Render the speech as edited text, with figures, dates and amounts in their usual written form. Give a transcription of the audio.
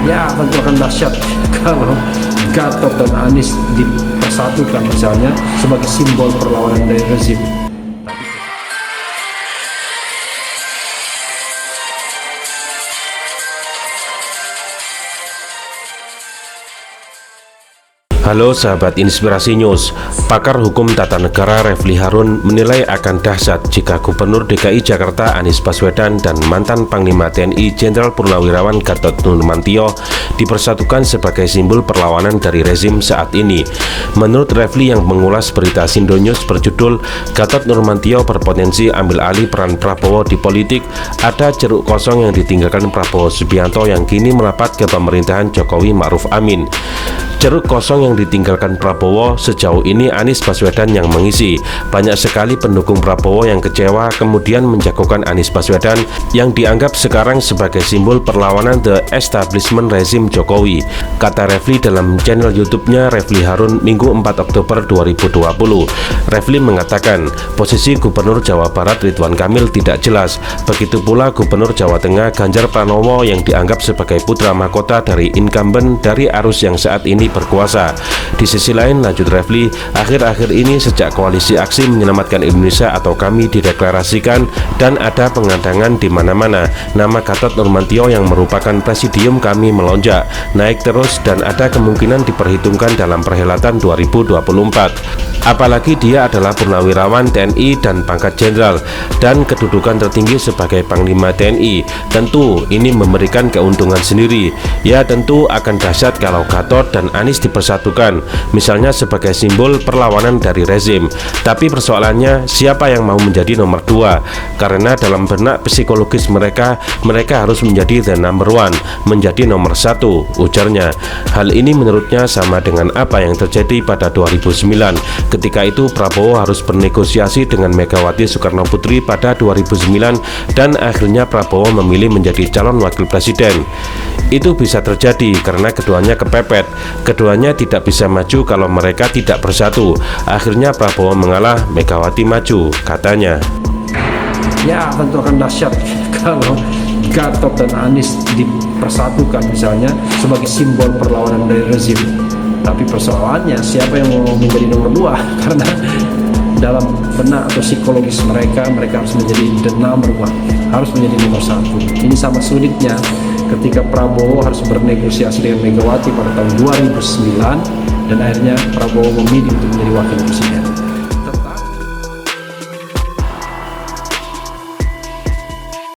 Ya tentu akan dahsyat kalau Gatot dan Anies dipersatukan misalnya sebagai simbol perlawanan dari rezim. Halo sahabat Inspirasi News, pakar hukum tata negara Refli Harun menilai akan dahsyat jika Gubernur DKI Jakarta Anies Baswedan dan mantan Panglima TNI Jenderal Purnawirawan Gatot Nurmantio dipersatukan sebagai simbol perlawanan dari rezim saat ini. Menurut Refli yang mengulas berita Sindo News berjudul Gatot Nurmantio berpotensi ambil alih peran Prabowo di politik, ada ceruk kosong yang ditinggalkan Prabowo Subianto yang kini merapat ke pemerintahan Jokowi Ma'ruf Amin. Ceruk kosong yang ditinggalkan Prabowo sejauh ini Anies Baswedan yang mengisi. Banyak sekali pendukung Prabowo yang kecewa kemudian menjagokan Anies Baswedan yang dianggap sekarang sebagai simbol perlawanan the establishment rezim Jokowi. Kata Refli dalam channel YouTube-nya Refli Harun Minggu 4 Oktober 2020. Refli mengatakan posisi Gubernur Jawa Barat Ridwan Kamil tidak jelas. Begitu pula Gubernur Jawa Tengah Ganjar Pranowo yang dianggap sebagai putra mahkota dari incumbent dari arus yang saat ini berkuasa. Di sisi lain, lanjut Refli, akhir-akhir ini sejak koalisi aksi menyelamatkan Indonesia atau kami dideklarasikan dan ada pengadangan di mana-mana, nama Gatot Nurmantio yang merupakan presidium kami melonjak, naik terus dan ada kemungkinan diperhitungkan dalam perhelatan 2024. Apalagi dia adalah purnawirawan TNI dan pangkat jenderal dan kedudukan tertinggi sebagai Panglima TNI. Tentu ini memberikan keuntungan sendiri. Ya tentu akan dahsyat kalau Gatot dan Anies dipersatukan, misalnya sebagai simbol perlawanan dari rezim. Tapi persoalannya siapa yang mau menjadi nomor 2? Karena dalam benak psikologis mereka harus menjadi the number one, menjadi nomor 1, ujarnya. Hal ini menurutnya sama dengan apa yang terjadi pada 2009. Ketika itu Prabowo harus bernegosiasi dengan Megawati Soekarno Putri pada 2009 dan akhirnya Prabowo memilih menjadi calon wakil presiden. Itu bisa terjadi karena keduanya kepepet. Keduanya tidak bisa maju kalau mereka tidak bersatu. Akhirnya Prabowo mengalah, Megawati maju, katanya. Ya tentu akan dahsyat kalau Gatot dan Anies dipersatukan misalnya sebagai simbol perlawanan dari rezim. Tapi persoalannya siapa yang mau menjadi nomor 2? Karena dalam benak atau psikologis mereka harus menjadi the number one, harus menjadi nomor 1. Ini sama sulitnya ketika Prabowo harus bernegosiasi dengan Megawati pada tahun 2009 dan akhirnya Prabowo memilih untuk menjadi wakil presiden.